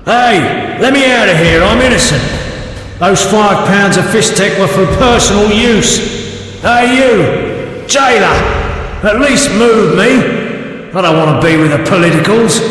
Hey, let me out of here, I'm innocent. Those £5 of fist tech were for personal use. Hey you, jailer, at least move me. I don't want to be with the politicals.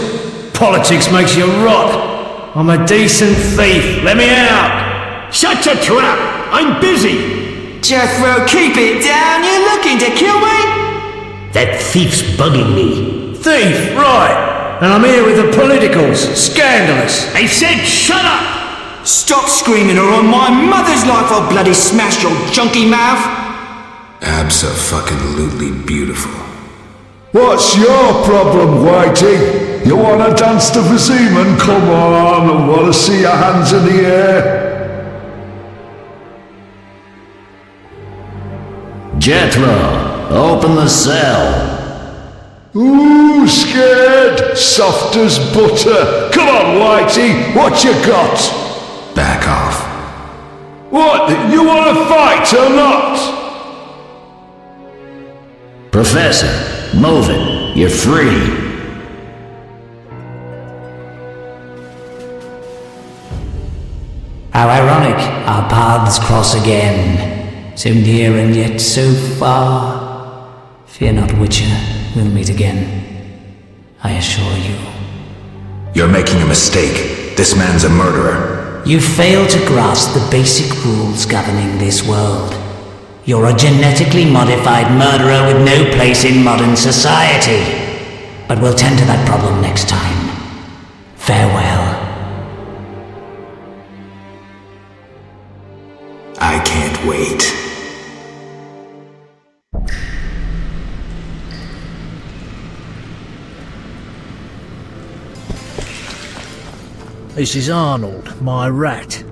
Politics makes you rot. I'm a decent thief, let me out. Shut your trap, I'm busy. Jethro, keep it down, you're looking to kill me? That thief's bugging me. Thief, right. And I'm here with the politicals. Scandalous. I said shut up! Stop screaming or on my mother's life I'll bloody smash your junky mouth. Abso-fucking-lutely beautiful. What's your problem, Whitey? You wanna dance to Viziman? Come on, I wanna see your hands in the air. Jethro, open the cell. Ooh, scared? Soft as butter. Come on, Whitey, what you got? Back off. What, you wanna fight or not? Professor, move it. You're free. How ironic, our paths cross again. So near and yet so far. Fear not, Witcher, we'll meet again. I assure you. You're making a mistake. This man's a murderer. You fail to grasp the basic rules governing this world. You're a genetically modified murderer with no place in modern society. But we'll tend to that problem next time. Farewell. I can't wait. This is Arnold, my rat.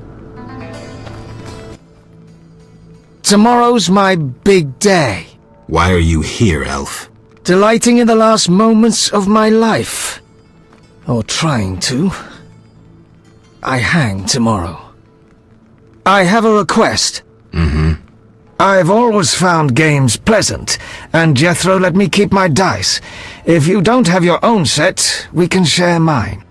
Tomorrow's my big day. Why are you here, Elf? Delighting in the last moments of my life. Or trying to. I hang tomorrow. I have a request. I've always found games pleasant, and Jethro let me keep my dice. If you don't have your own set, we can share mine.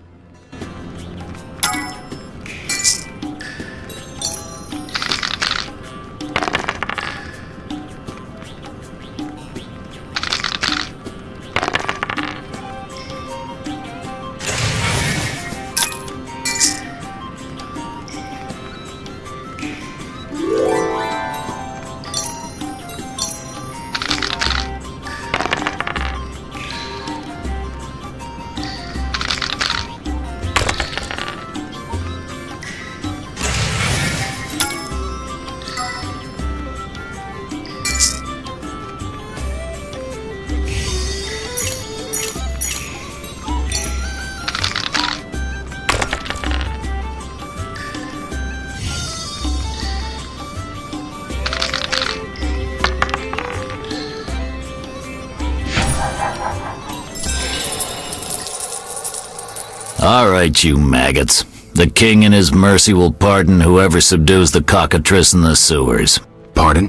All right, you maggots. The king in his mercy will pardon whoever subdues the cockatrice in the sewers. Pardon?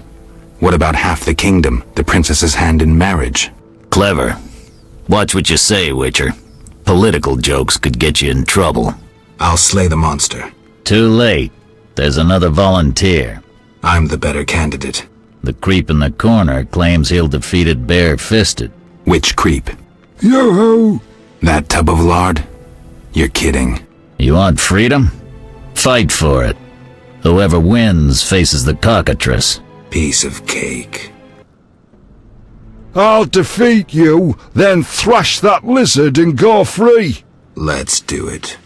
What about half the kingdom, the princess's hand in marriage? Clever. Watch what you say, Witcher. Political jokes could get you in trouble. I'll slay the monster. Too late. There's another volunteer. I'm the better candidate. The creep in the corner claims he'll defeat it bare-fisted. Which creep? Yoo-hoo! That tub of lard? You're kidding. You want freedom? Fight for it. Whoever wins faces the cockatrice. Piece of cake. I'll defeat you, then thrash that lizard and go free. Let's do it.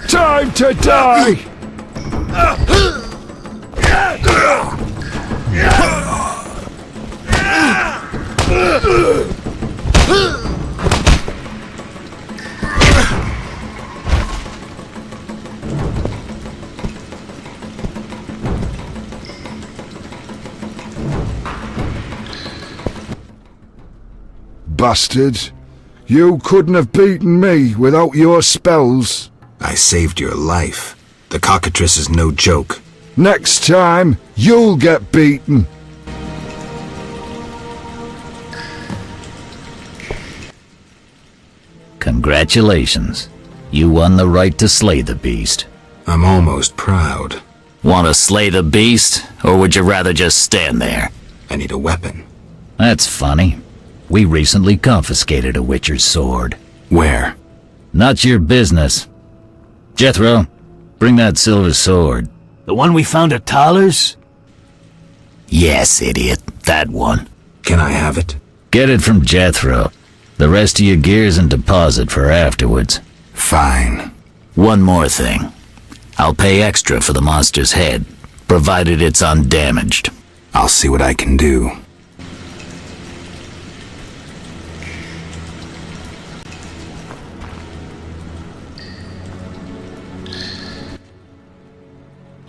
Time to die! Bastard. You couldn't have beaten me without your spells. I saved your life. The cockatrice is no joke. Next time, you'll get beaten. Congratulations. You won the right to slay the beast. I'm almost proud. Want to slay the beast, or would you rather just stand there? I need a weapon. That's funny. We recently confiscated a Witcher's sword. Where? Not your business. Jethro, bring that silver sword. The one we found at Thaler's? Yes, idiot. That one. Can I have it? Get it from Jethro. The rest of your gear's in deposit for afterwards. Fine. One more thing. I'll pay extra for the monster's head, provided it's undamaged. I'll see what I can do.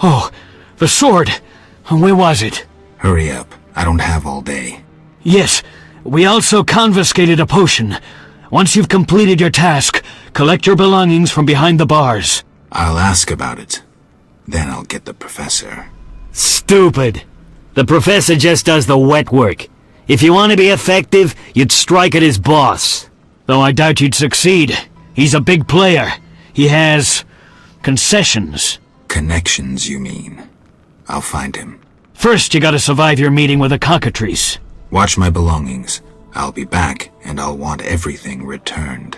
Oh, the sword. Where was it? Hurry up. I don't have all day. Yes, we also confiscated a potion. Once you've completed your task, collect your belongings from behind the bars. I'll ask about it. Then I'll get the professor. Stupid. The professor just does the wet work. If you want to be effective, you'd strike at his boss. Though I doubt you'd succeed. He's a big player. He has concessions. Connections, you mean? I'll find him. First, you gotta survive your meeting with the cockatrice. Watch my belongings. I'll be back, and I'll want everything returned.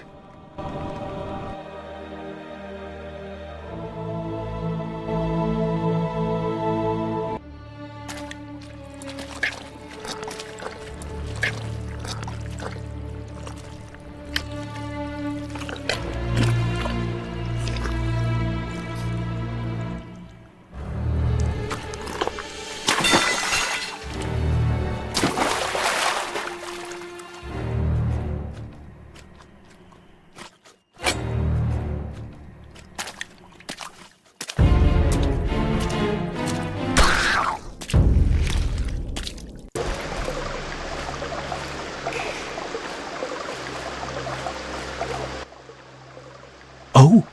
Oh,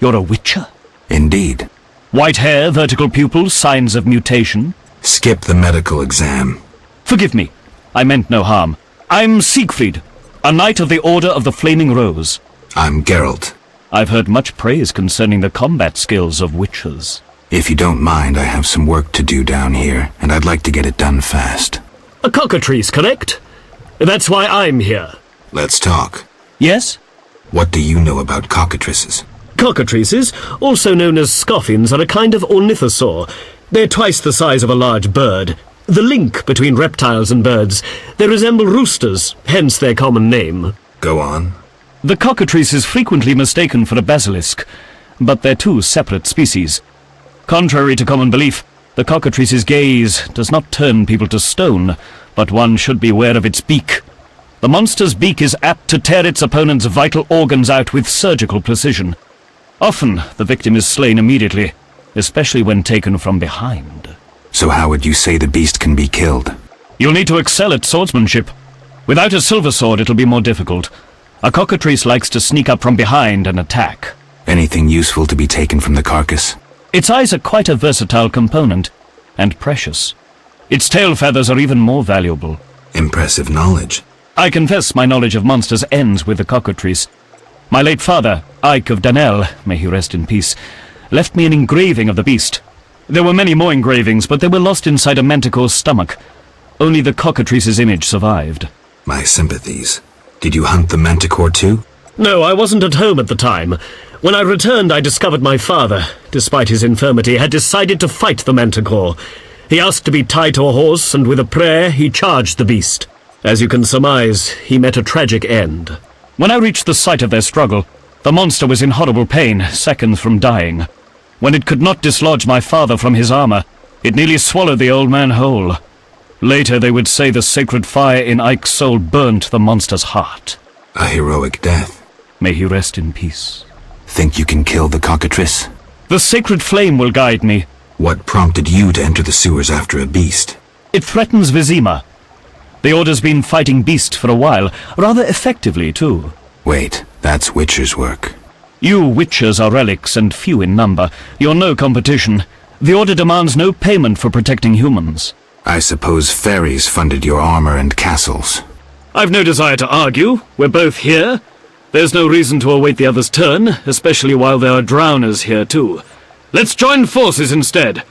you're a witcher? Indeed. White hair, vertical pupils, signs of mutation. Skip the medical exam. Forgive me, I meant no harm. I'm Siegfried, a knight of the Order of the Flaming Rose. I'm Geralt. I've heard much praise concerning the combat skills of witchers. If you don't mind, I have some work to do down here, and I'd like to get it done fast. A cockatrice, correct? That's why I'm here. Let's talk. Yes? What do you know about cockatrices? Cockatrices, also known as scoffins, are a kind of ornithosaur. They're twice the size of a large bird. The link between reptiles and birds. They resemble roosters, hence their common name. Go on. The cockatrice is frequently mistaken for a basilisk, but they're two separate species. Contrary to common belief, the cockatrice's gaze does not turn people to stone, but one should beware of its beak. The monster's beak is apt to tear its opponent's vital organs out with surgical precision. Often, the victim is slain immediately, especially when taken from behind. So how would you say the beast can be killed? You'll need to excel at swordsmanship. Without a silver sword, it'll be more difficult. A cockatrice likes to sneak up from behind and attack. Anything useful to be taken from the carcass? Its eyes are quite a versatile component, and precious. Its tail feathers are even more valuable. Impressive knowledge. I confess my knowledge of monsters ends with the cockatrice. My late father, Ike of Danel, may he rest in peace, left me an engraving of the beast. There were many more engravings, but they were lost inside a manticore's stomach. Only the cockatrice's image survived. My sympathies. Did you hunt the manticore too? No, I wasn't at home at the time. When I returned, I discovered my father, despite his infirmity, had decided to fight the manticore. He asked to be tied to a horse, and with a prayer, he charged the beast. As you can surmise, he met a tragic end. When I reached the site of their struggle, the monster was in horrible pain, seconds from dying. When it could not dislodge my father from his armor, it nearly swallowed the old man whole. Later they would say the sacred fire in Ike's soul burnt the monster's heart. A heroic death. May he rest in peace. Think you can kill the cockatrice? The sacred flame will guide me. What prompted you to enter the sewers after a beast? It threatens Vizima. The Order's been fighting beast for a while, rather effectively too. Wait, that's Witcher's work. You witchers are relics and few in number. You're no competition. The Order demands no payment for protecting humans. I suppose fairies funded your armor and castles. I've no desire to argue. We're both here. There's no reason to await the other's turn, especially while there are drowners here too. Let's join forces instead.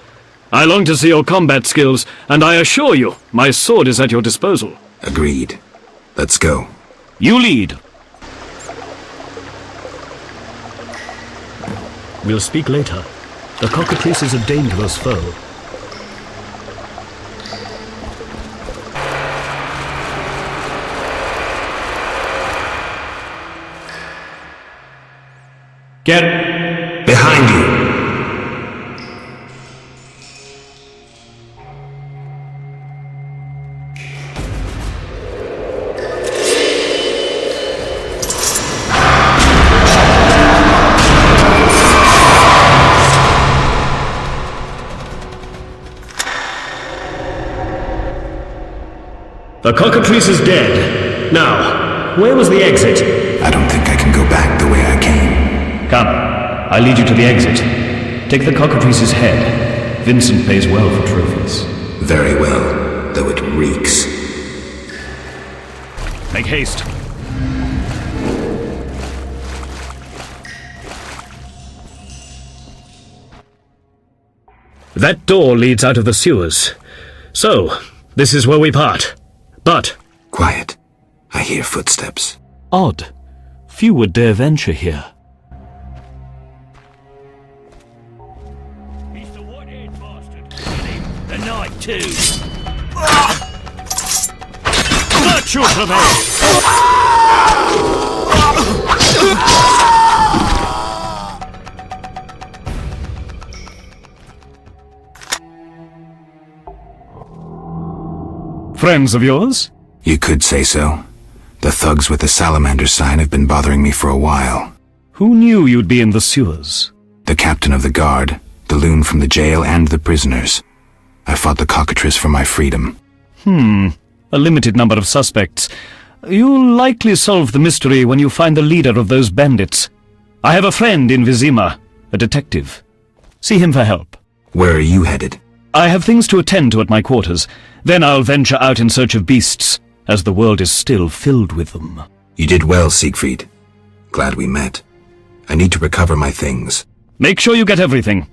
I long to see your combat skills, and I assure you, my sword is at your disposal. Agreed. Let's go. You lead. We'll speak later. The cockatrice is a dangerous foe. Get Behind you. The cockatrice is dead. Now, where was the exit? I don't think I can go back the way I came. Come, I lead you to the exit. Take the cockatrice's head. Vincent pays well for trophies. Very well, though it reeks. Make haste. That door leads out of the sewers. So, this is where we part. But... Quiet. I hear footsteps. Odd. Few would dare venture here. He's the white-haired bastard. The night too. Virtue prevails! Friends of yours? You could say so. The thugs with the salamander sign have been bothering me for a while. Who knew you'd be in the sewers? The captain of the guard, the loon from the jail, and the prisoners. I fought the cockatrice for my freedom. A limited number of suspects. You'll likely solve the mystery when you find the leader of those bandits. I have a friend in Vizima, a detective. See him for help. Where are you headed? I have things to attend to at my quarters. Then I'll venture out in search of beasts, as the world is still filled with them. You did well, Siegfried. Glad we met. I need to recover my things. Make sure you get everything.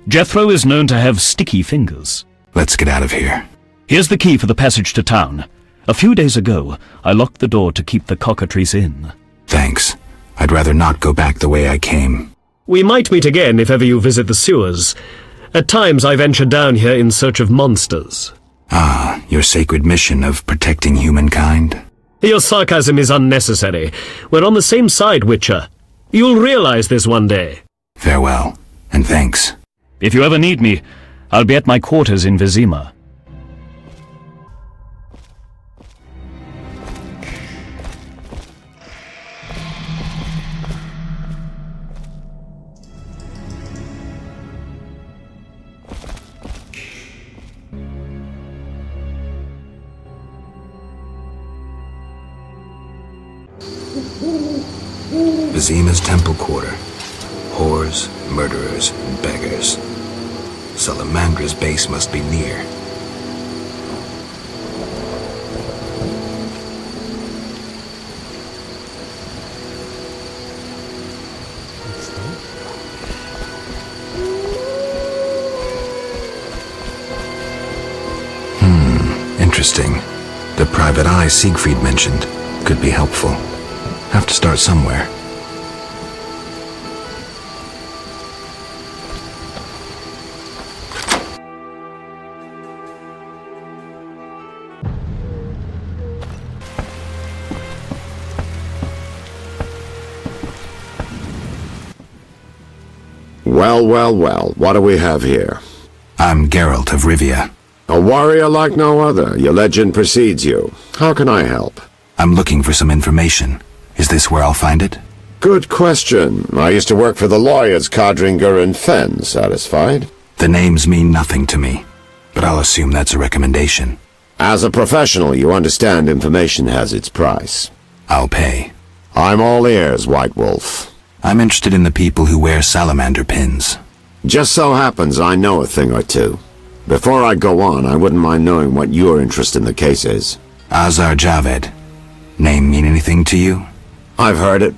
Jethro is known to have sticky fingers. Let's get out of here. Here's the key for the passage to town. A few days ago, I locked the door to keep the cockatrice in. Thanks. I'd rather not go back the way I came. We might meet again if ever you visit the sewers. At times I venture down here in search of monsters. Ah, your sacred mission of protecting humankind? Your sarcasm is unnecessary. We're on the same side, Witcher. You'll realize this one day. Farewell, and thanks. If you ever need me, I'll be at my quarters in Vizima. Vizima's temple quarter. Whores, murderers, beggars. Salamandra's base must be near. Interesting. The private eye Siegfried mentioned could be helpful. Have to start somewhere. Well, well, well, what do we have here? I'm Geralt of Rivia. A warrior like no other. Your legend precedes you. How can I help? I'm looking for some information. Is this where I'll find it? Good question. I used to work for the lawyers Codringer and Fenn. Satisfied? The names mean nothing to me, but I'll assume that's a recommendation. As a professional, you understand information has its price. I'll pay. I'm all ears, White Wolf. I'm interested in the people who wear salamander pins. Just so happens I know a thing or two. Before I go on, I wouldn't mind knowing what your interest in the case is. Azar Javed. Name mean anything to you? I've heard it.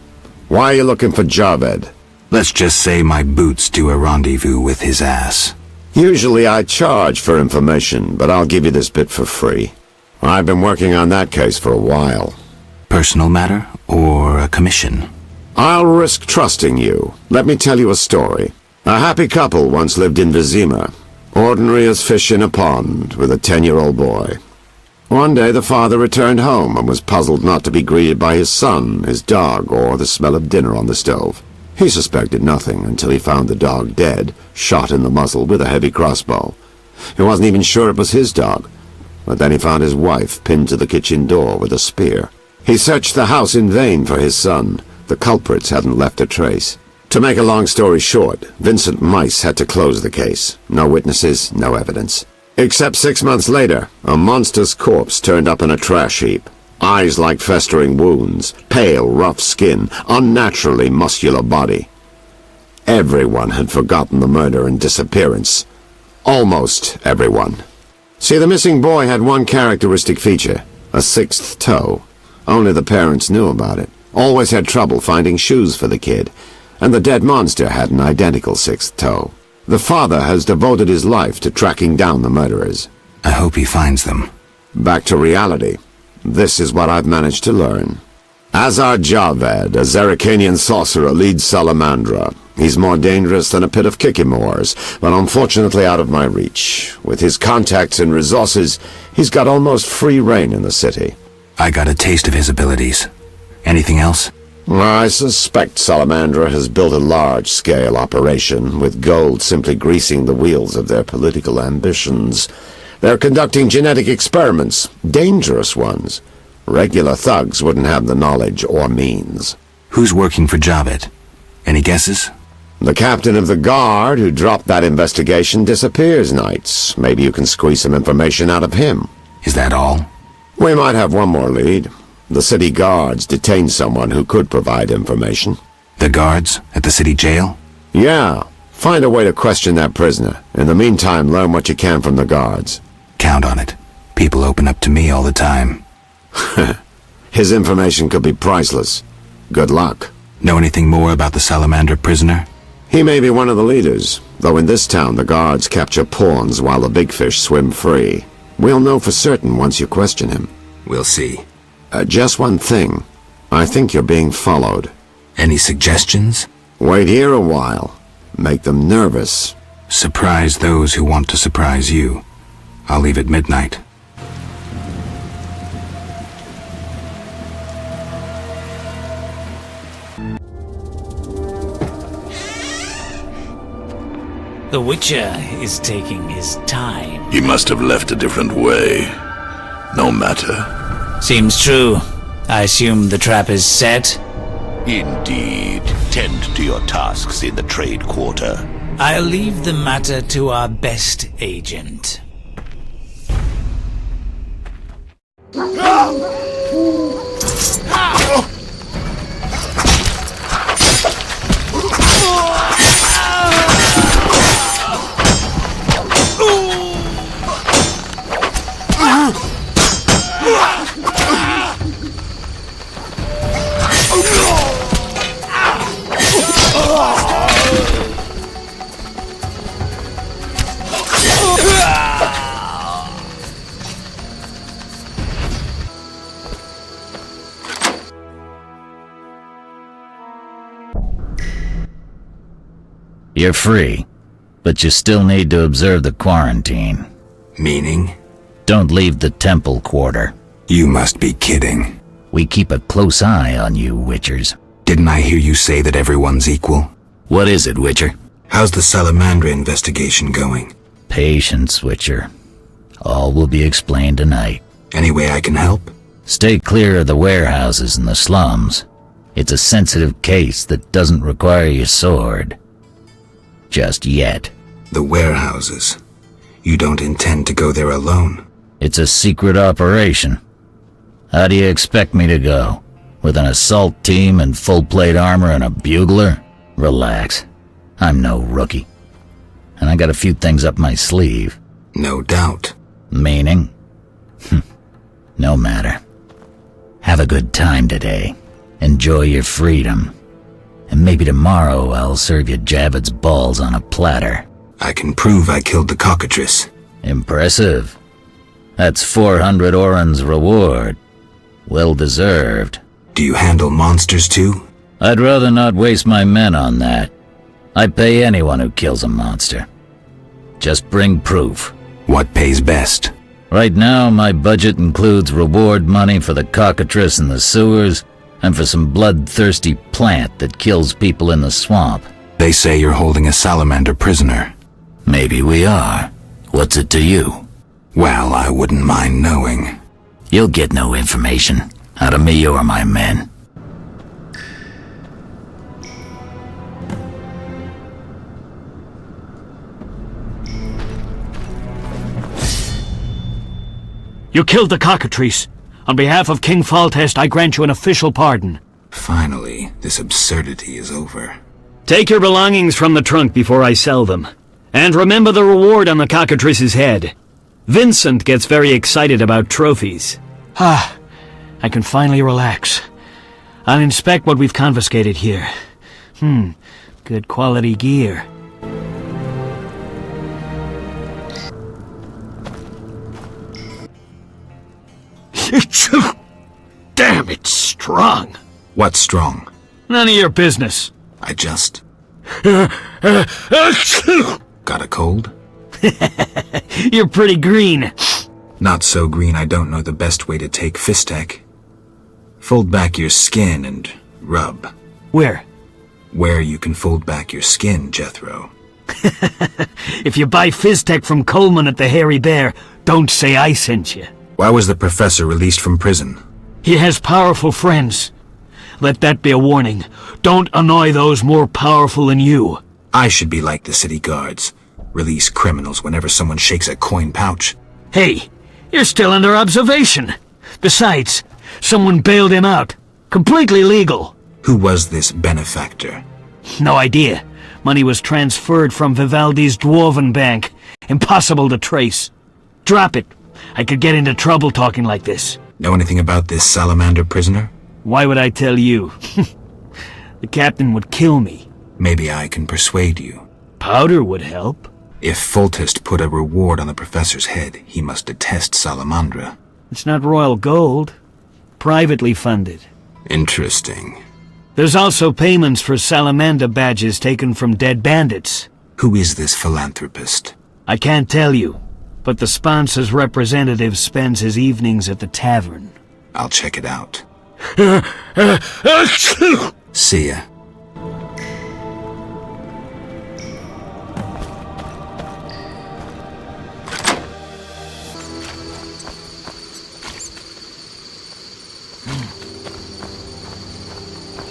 Why are you looking for Javed? Let's just say my boots do a rendezvous with his ass. Usually I charge for information, but I'll give you this bit for free. I've been working on that case for a while. Personal matter or a commission? I'll risk trusting you. Let me tell you a story. A happy couple once lived in Vizima, ordinary as fish in a pond, with a 10-year-old boy. One day the father returned home and was puzzled not to be greeted by his son, his dog, or the smell of dinner on the stove. He suspected nothing until he found the dog dead, shot in the muzzle with a heavy crossbow. He wasn't even sure it was his dog, but then he found his wife pinned to the kitchen door with a spear. He searched the house in vain for his son. The culprits hadn't left a trace. To make a long story short, Vincent Mice had to close the case. No witnesses, no evidence. Except 6 months later, a monster's corpse turned up in a trash heap. Eyes like festering wounds, pale, rough skin, unnaturally muscular body. Everyone had forgotten the murder and disappearance. Almost everyone. See, the missing boy had one characteristic feature, a 6th toe. Only the parents knew about it. Always had trouble finding shoes for the kid. And the dead monster had an identical 6th toe. The father has devoted his life to tracking down the murderers. I hope he finds them. Back to reality. This is what I've managed to learn. Azar Javed, a Zerrikanian sorcerer, leads Salamandra. He's more dangerous than a pit of Kikimors, but unfortunately out of my reach. With his contacts and resources, he's got almost free reign in the city. I got a taste of his abilities. Anything else? I suspect Salamandra has built a large-scale operation, with gold simply greasing the wheels of their political ambitions. They're conducting genetic experiments, dangerous ones. Regular thugs wouldn't have the knowledge or means. Who's working for Javed? Any guesses? The captain of the guard who dropped that investigation disappears nights. Maybe you can squeeze some information out of him. Is that all? We might have one more lead. The city guards detained someone who could provide information. The guards at the city jail? Yeah. Find a way to question that prisoner. In the meantime, learn what you can from the guards. Count on it. People open up to me all the time. His information could be priceless. Good luck. Know anything more about the Salamander prisoner? He may be one of the leaders, though in this town the guards capture pawns while the big fish swim free. We'll know for certain once you question him. We'll see. Just one thing. I think you're being followed. Any suggestions? Wait here a while. Make them nervous. Surprise those who want to surprise you. I'll leave at midnight. The Witcher is taking his time. He must have left a different way. No matter. Seems true. I assume the trap is set? Indeed. Tend to your tasks in the trade quarter. I'll leave the matter to our best agent. You're free, but you still need to observe the quarantine. Meaning? Don't leave the temple quarter. You must be kidding. We keep a close eye on you, Witchers. Didn't I hear you say that everyone's equal? What is it, Witcher? How's the Salamandra investigation going? Patience, Witcher. All will be explained tonight. Any way I can help? Stay clear of the warehouses and the slums. It's a sensitive case that doesn't require your sword. Just yet. The warehouses. You don't intend to go there alone? It's a secret operation. How do you expect me to go? With an assault team and full-plate armor and a bugler? Relax. I'm no rookie. And I got a few things up my sleeve. No doubt. Meaning? No matter. Have a good time today. Enjoy your freedom. and maybe tomorrow I'll serve you Javed's balls on a platter. I can prove I killed the cockatrice. Impressive. That's 400 Oren's reward. Well deserved. Do you handle monsters too? I'd rather not waste my men on that. I pay anyone who kills a monster. Just bring proof. What pays best? Right now, my budget includes reward money for the cockatrice in the sewers, and for some bloodthirsty plant that kills people in the swamp. They say you're holding a salamander prisoner. Maybe we are. What's it to you? Well, I wouldn't mind knowing. You'll get no information out of me or my men. You killed the cockatrice. On behalf of King Foltest, I grant you an official pardon. Finally, this absurdity is over. Take your belongings from the trunk before I sell them. And remember the reward on the cockatrice's head. Vincent gets very excited about trophies. I can finally relax. I'll inspect what we've confiscated here. Good quality gear. Damn, it's strong. What's strong? None of your business. I just... Got a cold? You're pretty green. Not so green I don't know the best way to take Fistek. Fold back your skin and rub. Where? Where you can fold back your skin, Jethro. If you buy Fistek from Coleman at the Hairy Bear, don't say I sent you. Why was the professor released from prison? He has powerful friends. Let that be a warning. Don't annoy those more powerful than you. I should be like the city guards. Release criminals whenever someone shakes a coin pouch. Hey, you're still under observation. Besides, someone bailed him out. Completely legal. Who was this benefactor? No idea. Money was transferred from Vivaldi's Dwarven Bank. Impossible to trace. Drop it. I could get into trouble talking like this. Know anything about this salamander prisoner? Why would I tell you? The captain would kill me. Maybe I can persuade you. Powder would help. If Foltest put a reward on the professor's head, he must detest Salamandra. It's not royal gold. Privately funded. Interesting. There's also payments for Salamander badges taken from dead bandits. Who is this philanthropist? I can't tell you, but the sponsor's representative spends his evenings at the tavern. I'll check it out. See ya.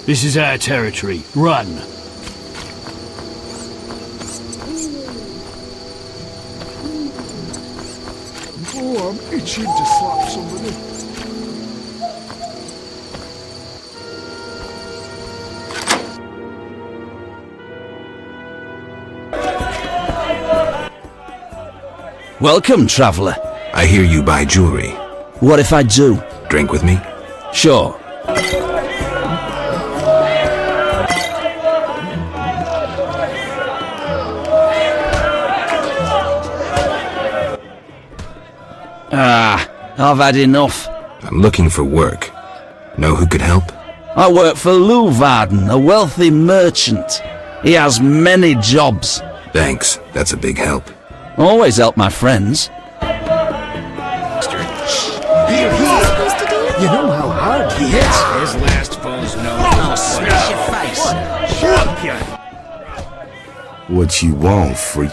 This is our territory. Run. Oh, I'm itching to slap somebody. Welcome, traveller. I hear you buy jewelry. What if I do? Drink with me? Sure. I've had enough. I'm looking for work. Know who could help? I work for Luvarden, a wealthy merchant. He has many jobs. Thanks, that's a big help. Always help my friends. You know how hard he hits? His last foe's no. I'll smash your face. What you want, freak?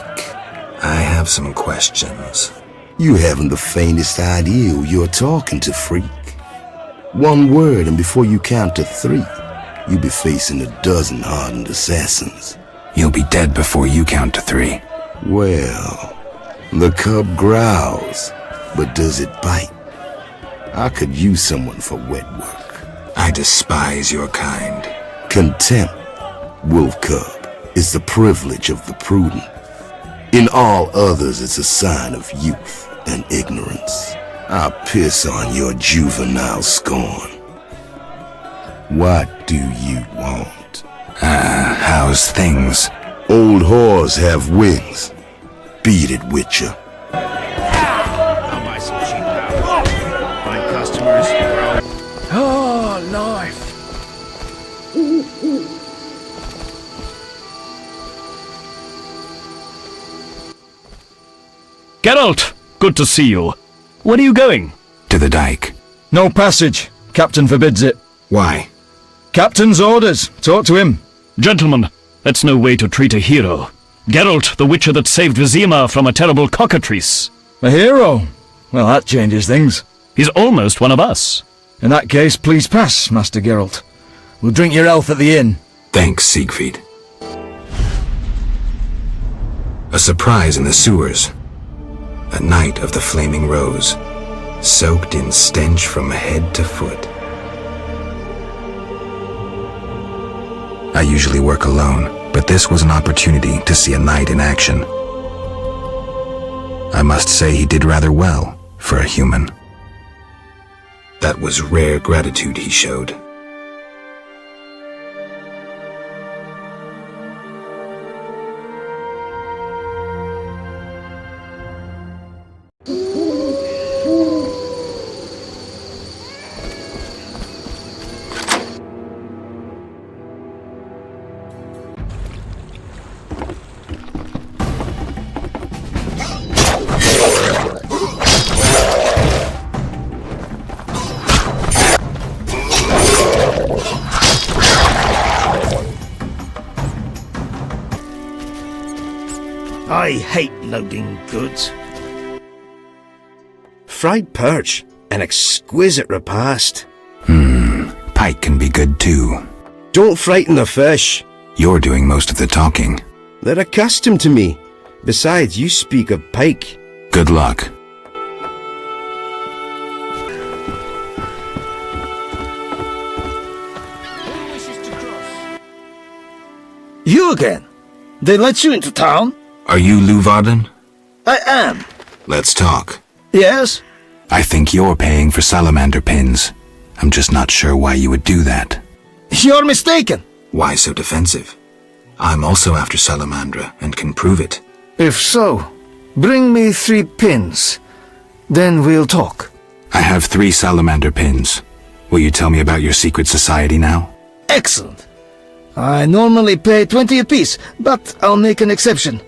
I have some questions. You haven't the faintest idea who you're talking to, freak. One word, and before you count to 3, you'll be facing a dozen hardened assassins. You'll be dead before you count to 3. Well, the cub growls, but does it bite? I could use someone for wet work. I despise your kind. Contempt, wolf cub, is the privilege of the prudent. In all others, it's a sign of youth and ignorance. I piss on your juvenile scorn. What do you want? How's things? Old whores have wings. Beat it, Witcher. Oh, life. Geralt, good to see you. Where are you going? To the dike. No passage. Captain forbids it. Why? Captain's orders. Talk to him. Gentlemen, that's no way to treat a hero. Geralt, the Witcher that saved Vizima from a terrible cockatrice. A hero? Well, that changes things. He's almost one of us. In that case, please pass, Master Geralt. We'll drink your health at the inn. Thanks, Siegfried. A surprise in the sewers. A night of the Flaming Rose, soaked in stench from head to foot. I usually work alone, but this was an opportunity to see a knight in action. I must say he did rather well for a human. That was rare gratitude he showed. I hate loading goods. Fried perch, an exquisite repast. Pike can be good too. Don't frighten the fish. You're doing most of the talking. They're accustomed to me. Besides, you speak of pike. Good luck. You again? They let you into town? Are you Luvarden? I am. Let's talk. Yes? I think you're paying for salamander pins. I'm just not sure why you would do that. You're mistaken. Why so defensive? I'm also after Salamandra and can prove it. If so, bring me 3 pins. Then we'll talk. I have 3 salamander pins. Will you tell me about your secret society now? Excellent. I normally pay 20 apiece, but I'll make an exception.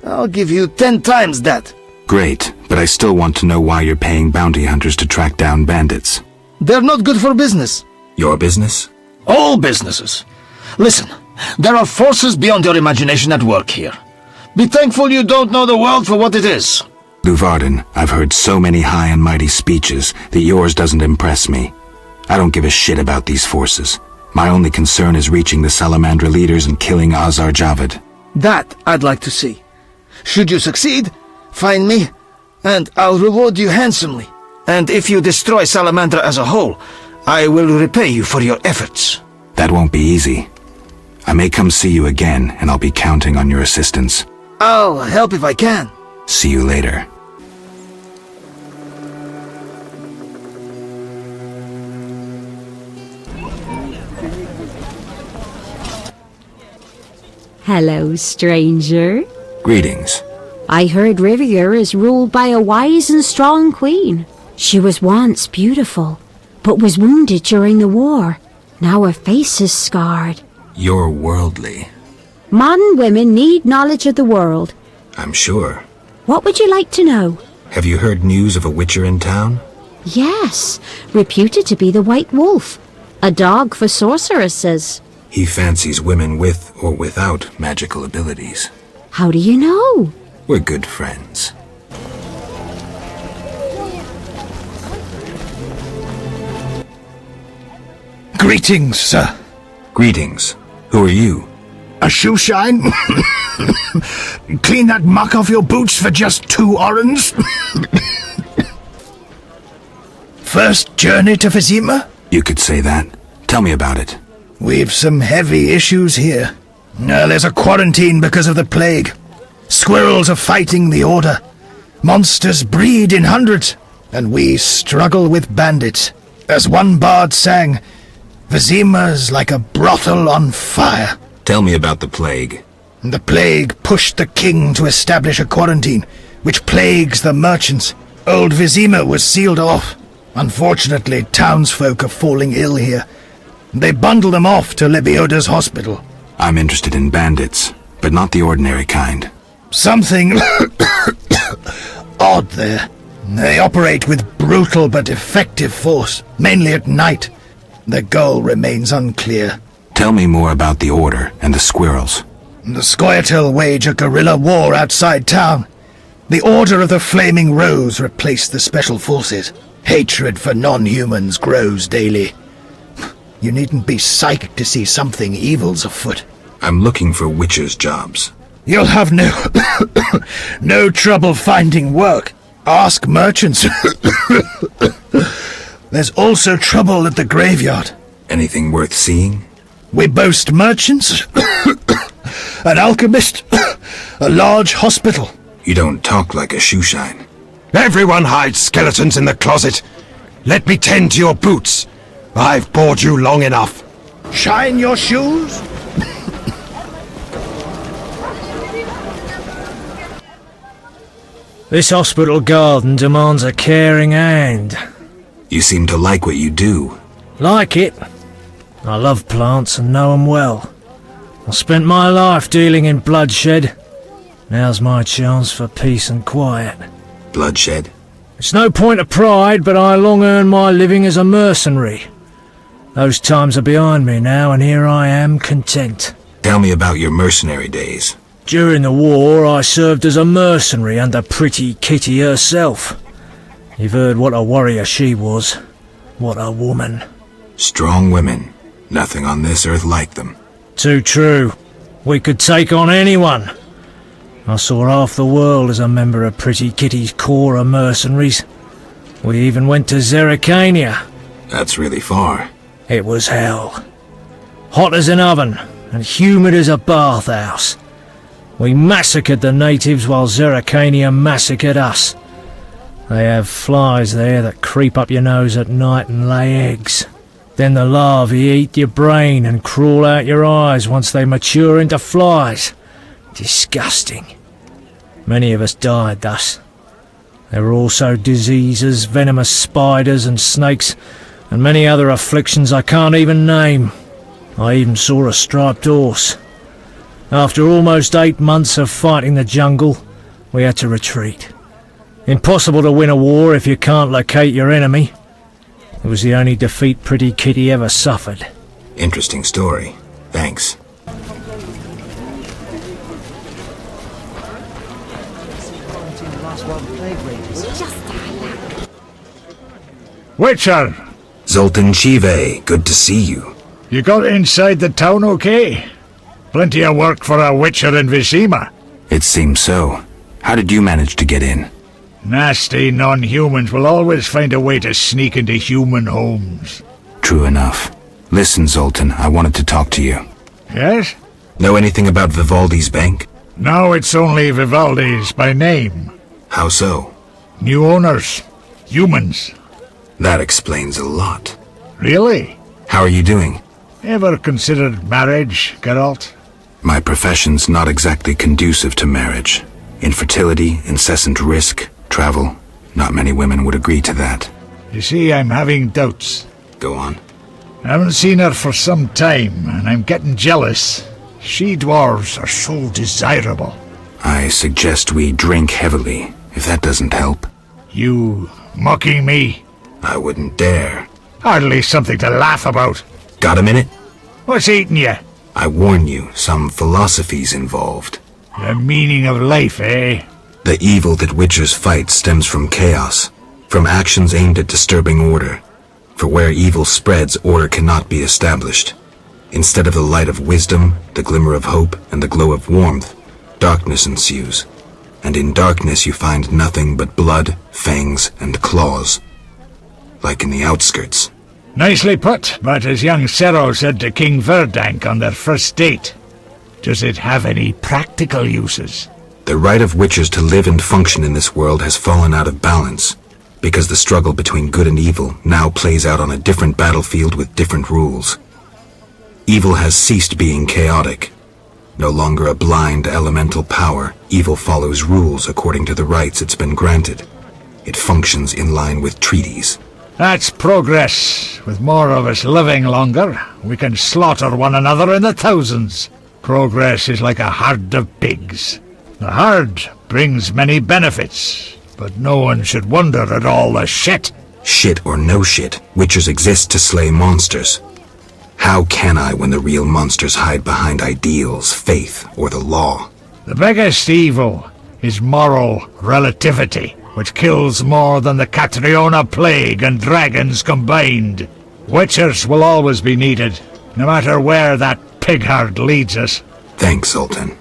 I'll give you 10 times that. Great, but I still want to know why you're paying bounty hunters to track down bandits. They're not good for business. Your business? All businesses. Listen, there are forces beyond your imagination at work here. Be thankful you don't know the world for what it is. Luvarden, I've heard so many high and mighty speeches that yours doesn't impress me. I don't give a shit about these forces. My only concern is reaching the Salamandra leaders and killing Azar Javed. That I'd like to see. Should you succeed, find me, and I'll reward you handsomely. And if you destroy Salamandra as a whole, I will repay you for your efforts. That won't be easy. I may come see you again, and I'll be counting on your assistance. I'll help if I can. See you later. Hello, stranger. Greetings. I heard Rivia is ruled by a wise and strong queen. She was once beautiful, but was wounded during the war. Now her face is scarred. You're worldly. Modern women need knowledge of the world. I'm sure. What would you like to know? Have you heard news of a witcher in town? Yes, reputed to be the White Wolf. A dog for sorceresses. He fancies women with or without magical abilities. How do you know? We're good friends. Greetings, sir. Greetings. Who are you? A shoe shine? Clean that muck off your boots for just 2 orens? First journey to Vizima? You could say that. Tell me about it. We've some heavy issues here. There's a quarantine because of the plague. Squirrels are fighting the Order. Monsters breed in hundreds, and we struggle with bandits. As one bard sang, Vizima's like a brothel on fire. Tell me about the plague. The plague pushed the king to establish a quarantine, which plagues the merchants. Old Vizima was sealed off. Unfortunately, townsfolk are falling ill here. They bundle them off to Lebioda's hospital. I'm interested in bandits, but not the ordinary kind. Something odd there. They operate with brutal but effective force, mainly at night. Their goal remains unclear. Tell me more about the Order and the Squirrels. The Scoia'tael wage a guerrilla war outside town. The Order of the Flaming Rose replaced the Special Forces. Hatred for non-humans grows daily. You needn't be psychic to see something evil's afoot. I'm looking for witcher's jobs. You'll have no trouble finding work. Ask merchants. There's also trouble at the graveyard. Anything worth seeing? We boast merchants, an alchemist, a large hospital. You don't talk like a shoeshine. Everyone hides skeletons in the closet. Let me tend to your boots. I've bored you long enough. Shine your shoes? This hospital garden demands a caring hand. You seem to like what you do. Like it? I love plants and know 'em well. I spent my life dealing in bloodshed. Now's my chance for peace and quiet. Bloodshed? It's no point of pride, but I long earned my living as a mercenary. Those times are behind me now, and here I am, content. Tell me about your mercenary days. During the war, I served as a mercenary under Pretty Kitty herself. You've heard what a warrior she was. What a woman. Strong women. Nothing on this earth like them. Too true. We could take on anyone. I saw half the world as a member of Pretty Kitty's corps of mercenaries. We even went to Zerrikania. That's really far. It was hell. Hot as an oven, and humid as a bathhouse. We massacred the natives while Zerrikania massacred us. They have flies there that creep up your nose at night and lay eggs. Then the larvae eat your brain and crawl out your eyes once they mature into flies. Disgusting. Many of us died thus. There were also diseases, venomous spiders and snakes, and many other afflictions I can't even name. I even saw a striped horse. After almost 8 months of fighting the jungle, we had to retreat. Impossible to win a war if you can't locate your enemy. It was the only defeat Pretty Kitty ever suffered. Interesting story. Thanks. Witcher! Zoltan Chive, good to see you. You got inside the town okay? Plenty of work for a witcher in Vizima. It seems so. How did you manage to get in? Nasty non-humans will always find a way to sneak into human homes. True enough. Listen, Zoltan, I wanted to talk to you. Yes? Know anything about Vivaldi's bank? Now it's only Vivaldi's by name. How so? New owners. Humans. That explains a lot. Really? How are you doing? Ever considered marriage, Geralt? My profession's not exactly conducive to marriage. Infertility, incessant risk, travel. Not many women would agree to that. You see, I'm having doubts. Go on. I haven't seen her for some time, and I'm getting jealous. She-dwarves are so desirable. I suggest we drink heavily, if that doesn't help. You mocking me? I wouldn't dare. Hardly something to laugh about. Got a minute? What's eating you? I warn you, some philosophy's involved. The meaning of life, eh? The evil that witchers fight stems from chaos, from actions aimed at disturbing order. For where evil spreads, order cannot be established. Instead of the light of wisdom, the glimmer of hope, and the glow of warmth, darkness ensues. And in darkness you find nothing but blood, fangs, and claws. Like in the outskirts. Nicely put, but as young Cero said to King Verdank on their first date, does it have any practical uses? The right of witchers to live and function in this world has fallen out of balance. Because the struggle between good and evil now plays out on a different battlefield with different rules. Evil has ceased being chaotic. No longer a blind elemental power, evil follows rules according to the rights it's been granted. It functions in line with treaties. That's progress. With more of us living longer, we can slaughter one another in the thousands. Progress is like a herd of pigs. The herd brings many benefits, but no one should wonder at all the shit. Shit or no shit, Witchers exist to slay monsters. How can I when the real monsters hide behind ideals, faith, or the law? The biggest evil is moral relativity, which kills more than the Catriona plague and dragons combined. Witchers will always be needed, no matter where that pig herd leads us. Thanks, Sultan.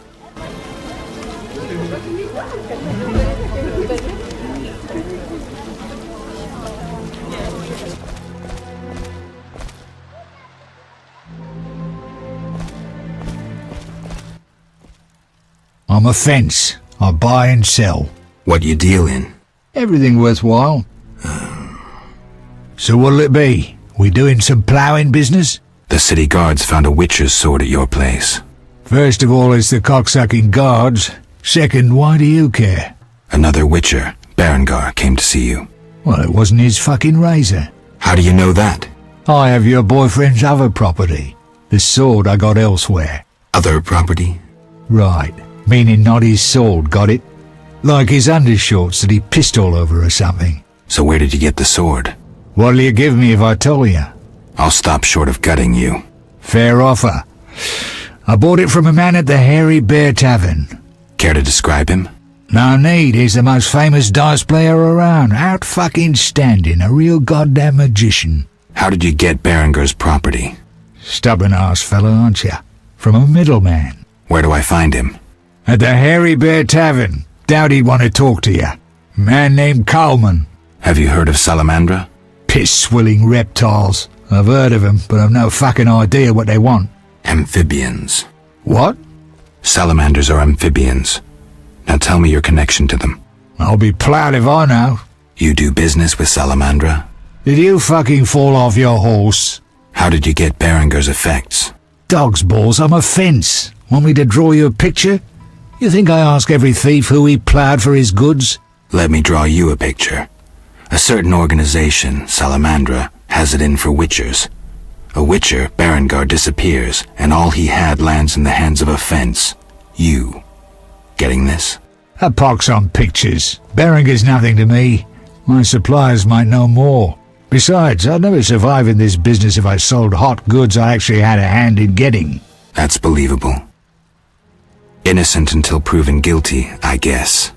I'm a fence. I buy and sell. What you deal in? Everything worthwhile. So what'll it be? We doing some ploughing business? The city guards found a witcher's sword at your place. First of all, it's the cocksucking guards. Second, why do you care? Another witcher, Berengar, came to see you. Well, it wasn't his fucking razor. How do you know that? I have your boyfriend's other property. The sword I got elsewhere. Other property? Right. Meaning not his sword, got it? Like his undershorts that he pissed all over or something. So where did you get the sword? What'll you give me if I told you? I'll stop short of gutting you. Fair offer. I bought it from a man at the Hairy Bear Tavern. Care to describe him? No need, he's the most famous dice player around. Out fucking standing, a real goddamn magician. How did you get Berengar's property? Stubborn-ass fella, aren't you? From a middleman. Where do I find him? At the Hairy Bear Tavern. Doubt he'd want to talk to you. Man named Coleman. Have you heard of Salamandra? Piss-swilling reptiles. I've heard of them, but I've no fucking idea what they want. Amphibians. What? Salamanders are amphibians. Now tell me your connection to them. I'll be proud if I know. You do business with Salamandra? Did you fucking fall off your horse? How did you get Berengar's effects? Dog's balls, I'm a fence. Want me to draw you a picture? You think I ask every thief who he ploughed for his goods? Let me draw you a picture. A certain organization, Salamandra, has it in for witchers. A witcher, Berengar, disappears, and all he had lands in the hands of a fence. You. Getting this? A pox on pictures. Berengar's nothing to me. My suppliers might know more. Besides, I'd never survive in this business if I sold hot goods I actually had a hand in getting. That's believable. Innocent until proven guilty, I guess.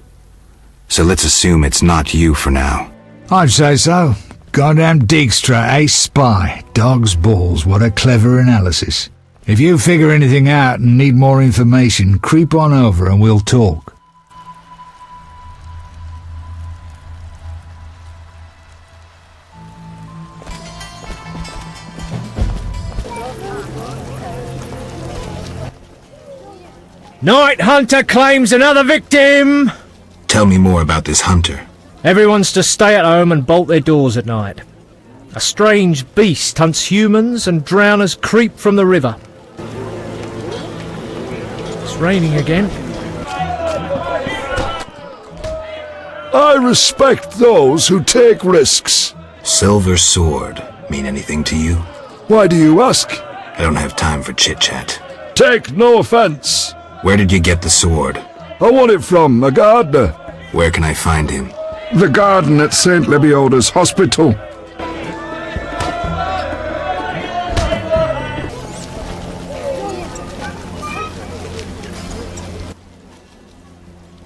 So let's assume it's not you for now. I'd say so. Goddamn Dijkstra, ace spy. Dog's balls, what a clever analysis. If you figure anything out and need more information, creep on over and we'll talk. Night Hunter claims another victim! Tell me more about this hunter. Everyone's to stay at home and bolt their doors at night. A strange beast hunts humans and drowners creep from the river. It's raining again. I respect those who take risks. Silver sword mean anything to you? Why do you ask? I don't have time for chit-chat. Take no offense. Where did you get the sword? I want it from a gardener. Where can I find him? The garden at St. Lebioda's Hospital.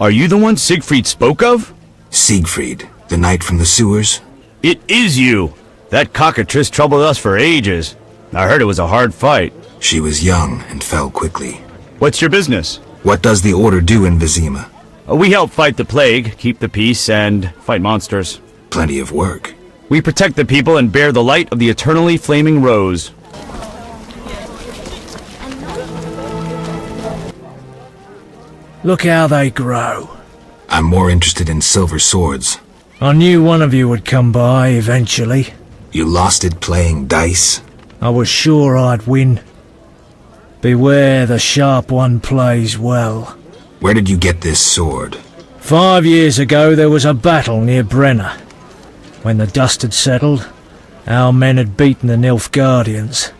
Are you the one Siegfried spoke of? Siegfried, the knight from the sewers? It is you! That cockatrice troubled us for ages. I heard it was a hard fight. She was young and fell quickly. What's your business? What does the Order do in Vizima? We help fight the plague, keep the peace, and fight monsters. Plenty of work. We protect the people and bear the light of the eternally flaming rose. Look how they grow. I'm more interested in silver swords. I knew one of you would come by eventually. You lost it playing dice? I was sure I'd win. Beware the sharp one plays well. Where did you get this sword? 5 years ago there was a battle near Brenner. When the dust had settled, our men had beaten the Nilfgaardians.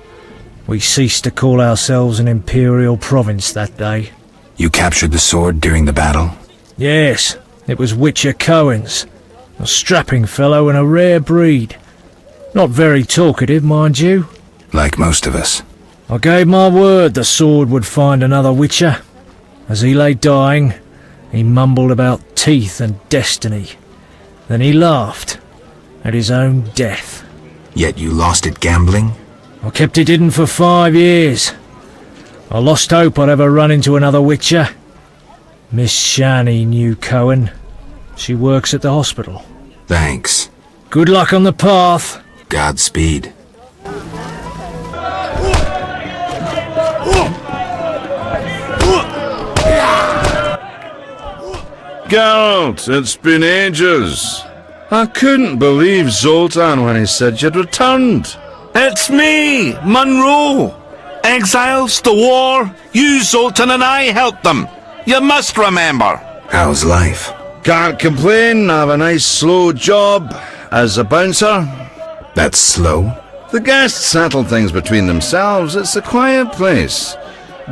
We ceased to call ourselves an imperial province that day. You captured the sword during the battle? Yes, it was Witcher Cohen's. A strapping fellow and a rare breed. Not very talkative, mind you. Like most of us. I gave my word the sword would find another Witcher. As he lay dying, he mumbled about teeth and destiny. Then he laughed at his own death. Yet you lost it gambling? I kept it hidden for 5 years. I lost hope I'd ever run into another Witcher. Miss Shani knew Cohen. She works at the hospital. Thanks. Good luck on the path. Godspeed. Geralt, it's been ages. I couldn't believe Zoltan when he said you'd returned. It's me, Monroe. Exiles, the war, you, Zoltan, and I helped them. You must remember. How's life? Can't complain, I have a nice slow job as a bouncer. That's slow? The guests settle things between themselves. It's a quiet place.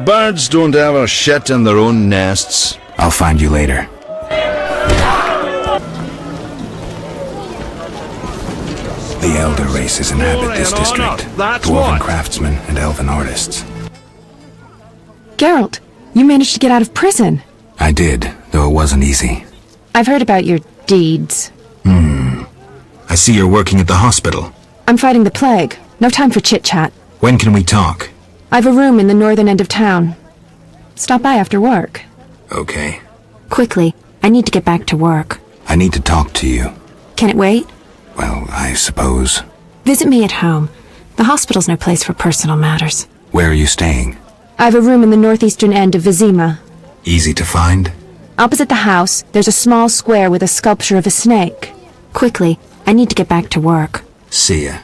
Birds don't ever shit in their own nests. I'll find you later. The elder races inhabit this district. Dwarven craftsmen and elven artists. Geralt, you managed to get out of prison. I did, though it wasn't easy. I've heard about your deeds. I see you're working at the hospital. I'm fighting the plague. No time for chit-chat. When can we talk? I've a room in the northern end of town. Stop by after work. Okay. Quickly, I need to get back to work. I need to talk to you. Can it wait? Well, I suppose. Visit me at home. The hospital's no place for personal matters. Where are you staying? I've a room in the northeastern end of Vizima. Easy to find? Opposite the house, there's a small square with a sculpture of a snake. Quickly, I need to get back to work. See ya.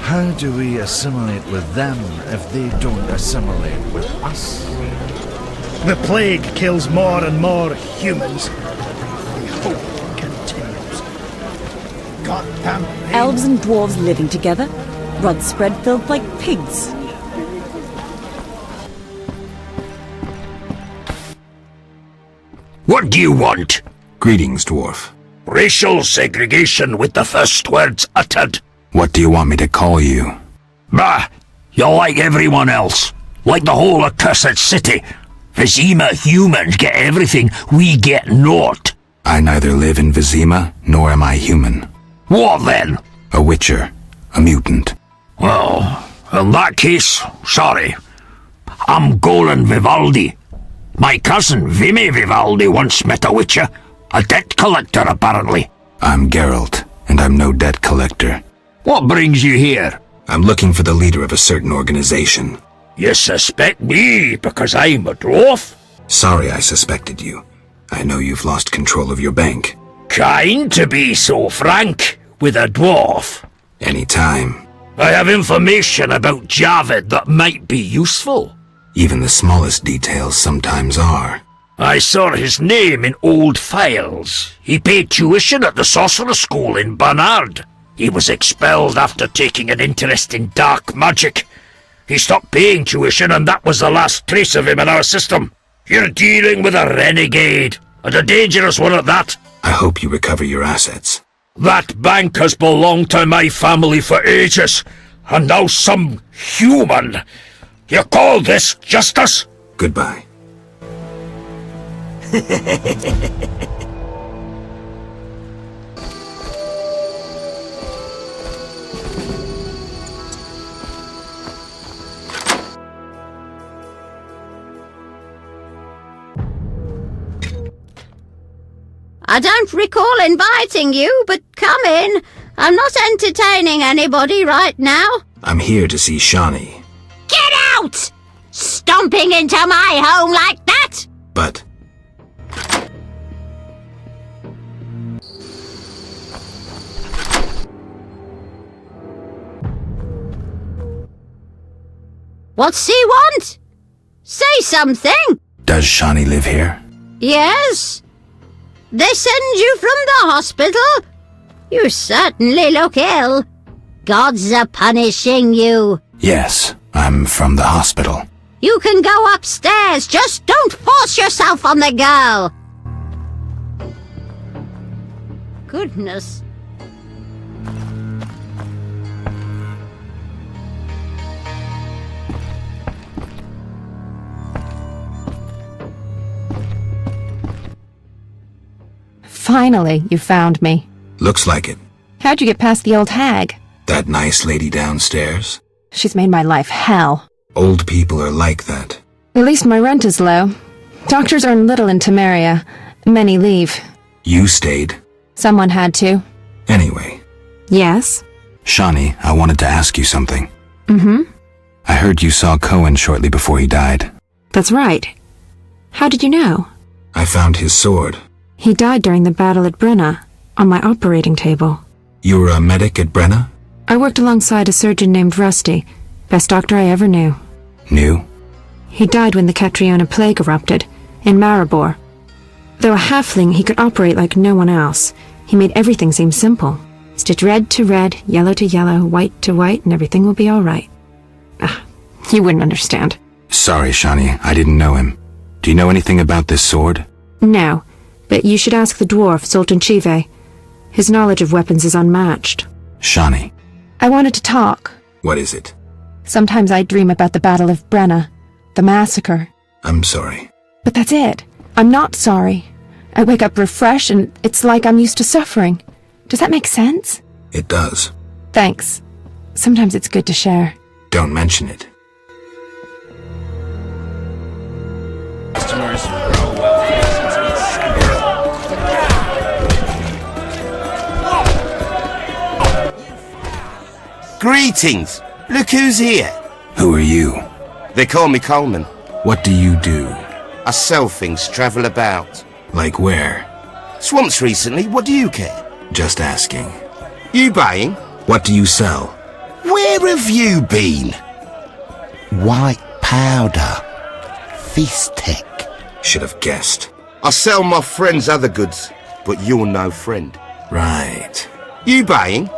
How do we assimilate with them if they don't assimilate with us? The plague kills more and more humans. The hope continues. Goddamn pain. Elves and dwarves living together. Blood spread filled like pigs. What do you want? Greetings, dwarf. Racial segregation with the first words uttered. What do you want me to call you? Bah! You're like everyone else. Like the whole accursed city. Vizima humans get everything, we get naught. I neither live in Vizima, nor am I human. What then? A witcher. A mutant. Well, in that case, sorry. I'm Golan Vivaldi. My cousin, Vimy Vivaldi, once met a witcher. A debt collector, apparently. I'm Geralt, and I'm no debt collector. What brings you here? I'm looking for the leader of a certain organization. You suspect me because I'm a dwarf? Sorry I suspected you. I know you've lost control of your bank. Kind to be so frank with a dwarf. Any time. I have information about Javid that might be useful. Even the smallest details sometimes are. I saw his name in old files. He paid tuition at the sorcerer school in Barnard. He was expelled after taking an interest in dark magic. He stopped paying tuition and that was the last trace of him in our system. You're dealing with a renegade, and a dangerous one at that. I hope you recover your assets. That bank has belonged to my family for ages, and now some human. You call this justice? Goodbye. I don't recall inviting you, but come in. I'm not entertaining anybody right now. I'm here to see Shani. Get out! Stomping into my home like that? But What's he want? Say something! does Shawnee live here? Yes? They send you from the hospital? You certainly look ill. Gods are punishing you. Yes, I'm from the hospital. You can go upstairs, just don't force yourself on the girl. Goodness. Finally, you found me. looks like it. How'd you get past the old hag? That nice lady downstairs. She's made my life hell. Old people are like that. At least my rent is low. Doctors earn little in Temeria. Many leave. You stayed. Someone had to. Anyway, Yes? Shawnee, I wanted to ask you something. Mm-hmm. I heard you saw Cohen shortly before he died. That's right. How did you know? I found his sword. He died during the battle at Brenna, on my operating table. You were a medic at Brenna? I worked alongside a surgeon named Rusty, best doctor I ever knew. Knew? He died when the Catriona plague erupted, in Maribor. Though a halfling, he could operate like no one else. He made everything seem simple. Stitch red to red, yellow to yellow, white to white, and everything will be all right. You wouldn't understand. Sorry, Shawnee, I didn't know him. Do you know anything about this sword? No, but you should ask the dwarf, Sultan Chive. His knowledge of weapons is unmatched. Shawnee. I wanted to talk. What is it? Sometimes I dream about the Battle of Brenna, the massacre. I'm sorry. But that's it. I'm not sorry. I wake up refreshed and it's like I'm used to suffering. Does that make sense? It does. Thanks. Sometimes it's good to share. Don't mention it. Customers grow wealthy Greetings! Look who's here. Who are you? They call me Coleman. What do you do? I sell things, travel about. Like where? Swamps recently, what do you care? Just asking. You buying? What do you sell? Where have you been? White powder. Fistech. Should have guessed. I sell my friend's other goods, but you're no friend. Right. You buying?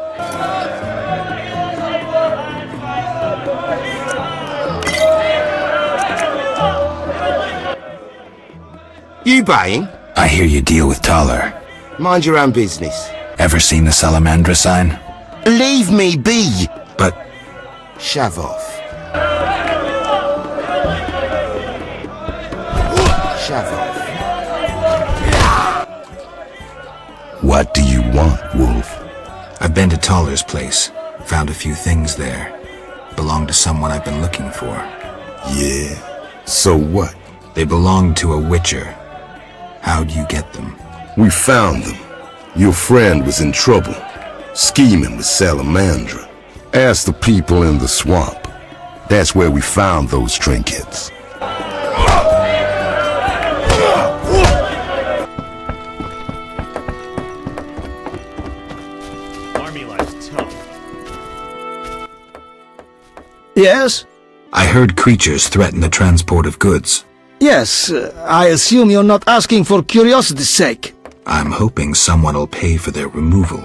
You buying? I hear you deal with Taller. Mind your own business. Ever seen the Salamandra sign? Leave me be! But... Shove off. Shove off. What do you want, Wolf? I've been to Taller's place. Found a few things there. Belong to someone I've been looking for. Yeah? So what? They belong to a witcher. How'd you get them? We found them. Your friend was in trouble, scheming with Salamandra. Ask the people in the swamp. That's where we found those trinkets. Army life's tough. Yes? I heard creatures threaten the transport of goods. Yes, I assume you're not asking for curiosity's sake. I'm hoping someone will pay for their removal.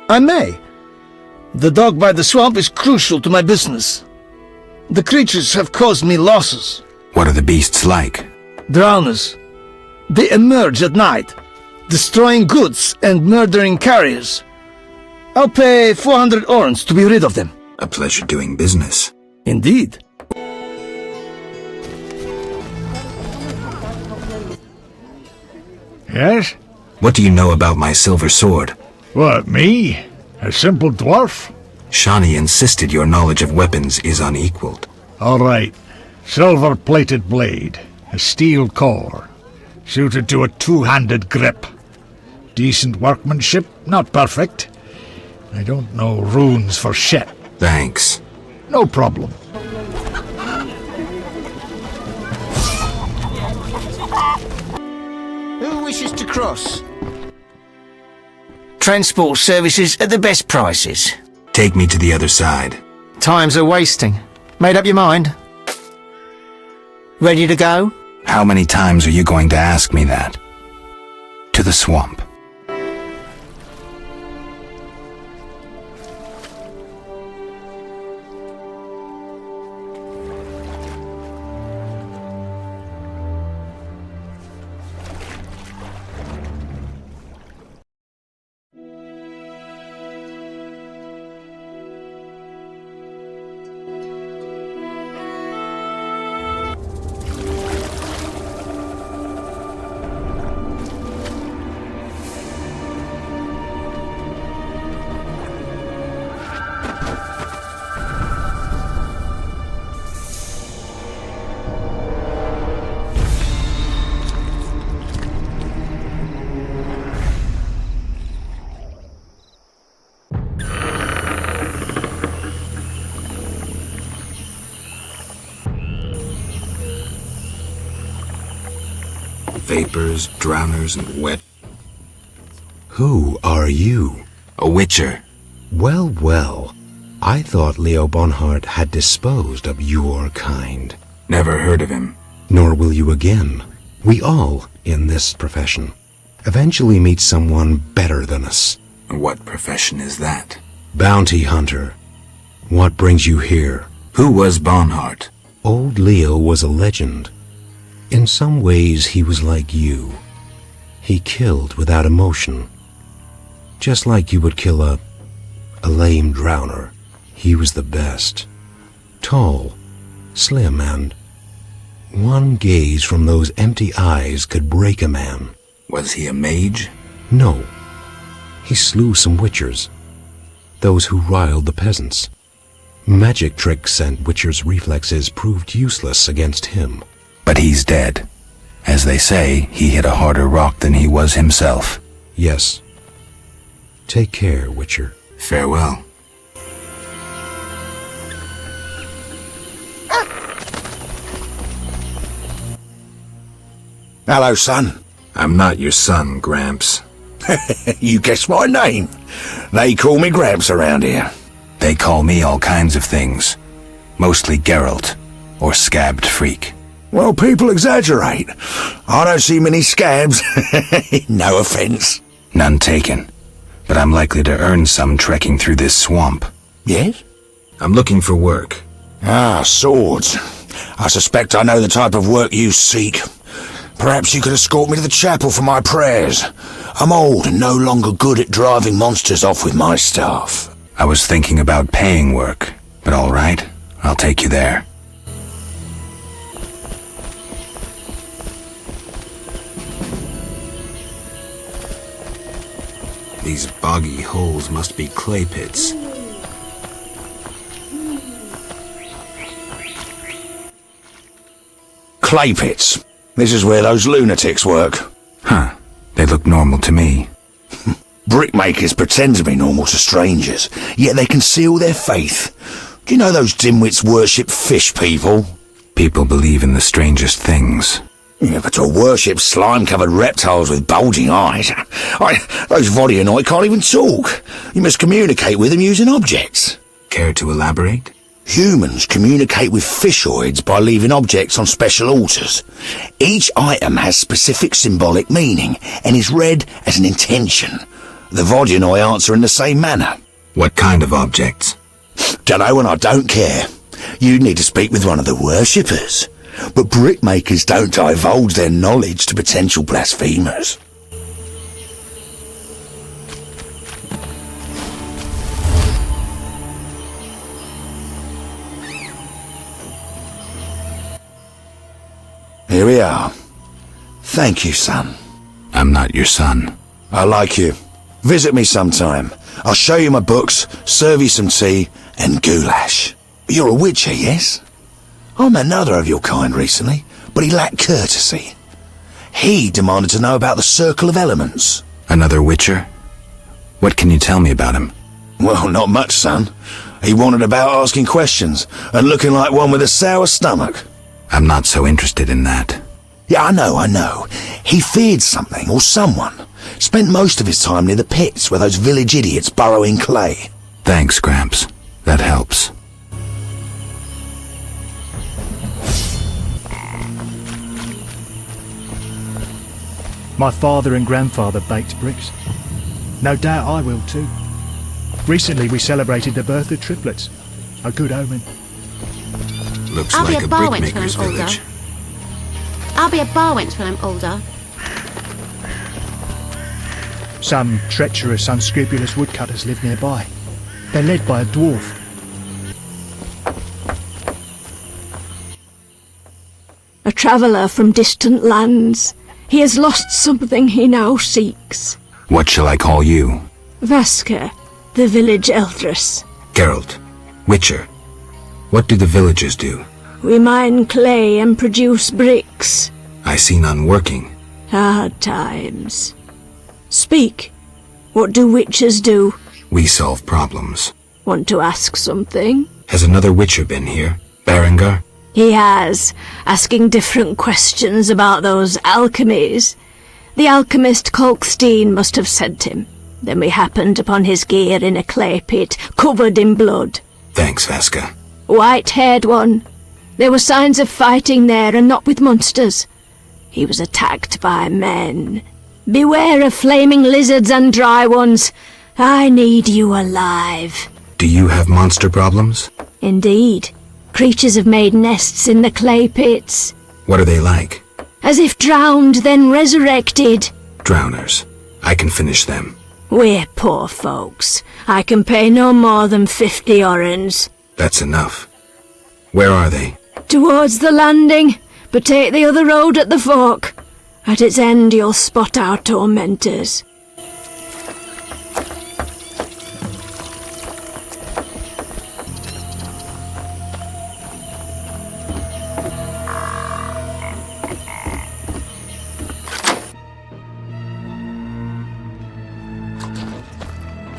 I may. The dog by the swamp is crucial to my business. The creatures have caused me losses. What are the beasts like? Drowners. They emerge at night, destroying goods and murdering carriers. I'll pay 400 orens to be rid of them. A pleasure doing business. Indeed. Yes? What do you know about my silver sword? What, me? A simple dwarf? Shawnee insisted your knowledge of weapons is unequaled. All right. Silver-plated blade. A steel core. Suited to a two-handed grip. Decent workmanship, not perfect. I don't know runes for shit. Thanks. No problem. Who wishes to cross? Transport services at the best prices. Take me to the other side. Times are wasting. Made up your mind? Ready to go? How many times are you going to ask me that? To the swamp. Vapors, drowners, and wet. Who are you? A witcher. Well, well. I thought Leo Bonhart had disposed of your kind. Never heard of him. Nor will you again. We all, in this profession, eventually meet someone better than us. What profession is that? Bounty hunter. What brings you here? Who was Bonhart? Old Leo was a legend. In some ways, he was like you. He killed without emotion. Just like you would kill a lame drowner. He was the best. Tall, slim, and one gaze from those empty eyes could break a man. Was he a mage? No. He slew some witchers. Those who riled the peasants. Magic tricks and witchers' reflexes proved useless against him. But he's dead. As they say, he hit a harder rock than he was himself. Yes. Take care, Witcher. Farewell. Hello, son. I'm not your son, Gramps. You guessed my name. They call me Gramps around here. They call me all kinds of things. Mostly Geralt, or Scabbed Freak. Well, people exaggerate. I don't see many scabs. No offense. None taken. But I'm likely to earn some trekking through this swamp. Yes? I'm looking for work. Ah, swords. I suspect I know the type of work you seek. Perhaps you could escort me to the chapel for my prayers. I'm old and no longer good at driving monsters off with my staff. I was thinking about paying work, but all right, I'll take you there. These boggy holes must be clay pits. Clay pits. This is where those lunatics work. Huh. They look normal to me. Brickmakers pretend to be normal to strangers, yet they conceal their faith. Do you know those dimwits worship fish people? People believe in the strangest things. Yeah, but to worship slime-covered reptiles with bulging eyes. Those Vodyanoi can't even talk. You must communicate with them using objects. Care to elaborate? Humans communicate with fishoids by leaving objects on special altars. Each item has specific symbolic meaning and is read as an intention. The Vodyanoi answer in the same manner. What kind of objects? Dunno, and I don't care. You need to speak with one of the worshippers. But brickmakers don't divulge their knowledge to potential blasphemers. Here we are. Thank you, son. I'm not your son. I like you. Visit me sometime. I'll show you my books, serve you some tea, and goulash. You're a witcher, yes? I met another of your kind recently, but he lacked courtesy. He demanded to know about the Circle of Elements. Another witcher? What can you tell me about him? Well, not much, son. He wanted about asking questions, and looking like one with a sour stomach. I'm not so interested in that. Yeah, I know. He feared something or someone. Spent most of his time near the pits where those village idiots burrow in clay. Thanks, Gramps. That helps. My father and grandfather baked bricks. No doubt I will too. Recently we celebrated the birth of triplets. A good omen. Looks I'll like be a a bar wench when brickmaker's I'm older. village. I'll be a bar wench when I'm older. Some treacherous, unscrupulous woodcutters live nearby. They're led by a dwarf. A traveller from distant lands. He has lost something he now seeks. What shall I call you? Vaska, the village eldress. Geralt. Witcher. What do the villagers do? We mine clay and produce bricks. I see none working. Hard times. Speak. What do witchers do? We solve problems. Want to ask something? Has another Witcher been here? Berengar? He has, asking different questions about those alchemies. The alchemist Kolkstein must have sent him. Then we happened upon his gear in a clay pit, covered in blood. Thanks, Vaska. White-haired one. There were signs of fighting there, and not with monsters. He was attacked by men. Beware of flaming lizards and dry ones. I need you alive. Do you have monster problems? Indeed. Creatures have made nests in the clay pits. What are they like? As if drowned, then resurrected. Drowners. I can finish them. We're poor folks. I can pay no more than 50 orens. That's enough. Where are they? Towards the landing, but take the other road at the fork. At its end you'll spot our tormentors.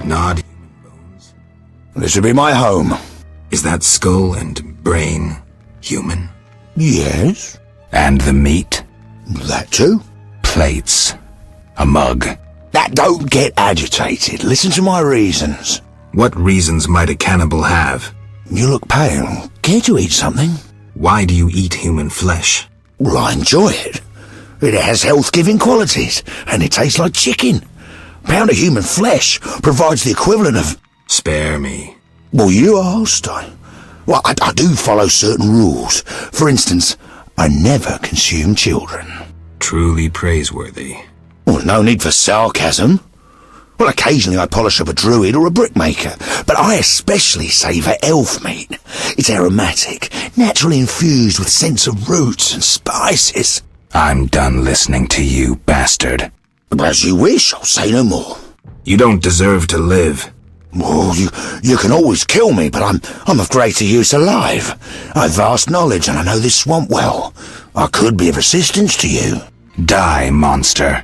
Nod. This would be my home. Is that skull and brain human? Yes. And the meat? That too. Plates. A mug. That don't get agitated. Listen to my reasons. What reasons might a cannibal have? You look pale. Care to eat something? Why do you eat human flesh? Well, I enjoy it. It has health-giving qualities, and it tastes like chicken. A pound of human flesh provides the equivalent of... Spare me. Well, you asked. I do follow certain rules. For instance, I never consume children. Truly praiseworthy. Well, no need for sarcasm. Well, occasionally I polish up a druid or a brickmaker, but I especially savour elf meat. It's aromatic, naturally infused with scents of roots and spices. I'm done listening to you, bastard. As you wish, I'll say no more. You don't deserve to live. Well, you can always kill me, but I'm of greater use alive. I've vast knowledge and I know this swamp well. I could be of assistance to you. Die, monster.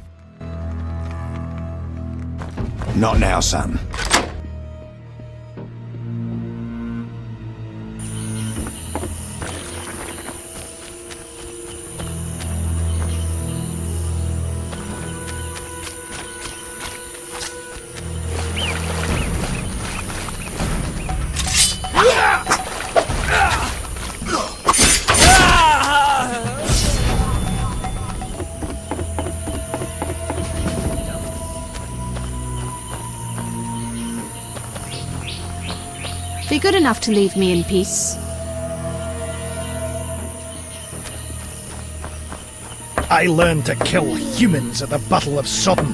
Not now, son. Be good enough to leave me in peace. I learned to kill humans at the Battle of Sodden.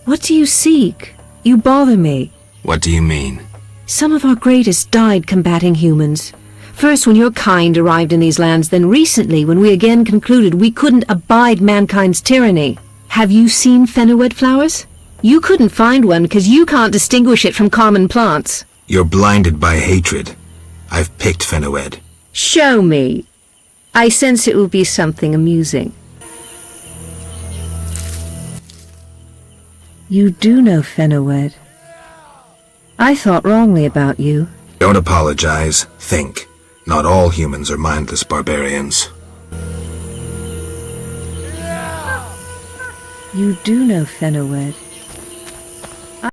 What do you seek? You bother me. What do you mean? Some of our greatest died combating humans. First when your kind arrived in these lands, then recently when we again concluded we couldn't abide mankind's tyranny. Have you seen Fenowed flowers? You couldn't find one because you can't distinguish it from common plants. You're blinded by hatred. I've picked Fenowed. Show me. I sense it will be something amusing. You do know Fenowed. I thought wrongly about you. Don't apologize. Think. Not all humans are mindless barbarians. You do know Fenowed.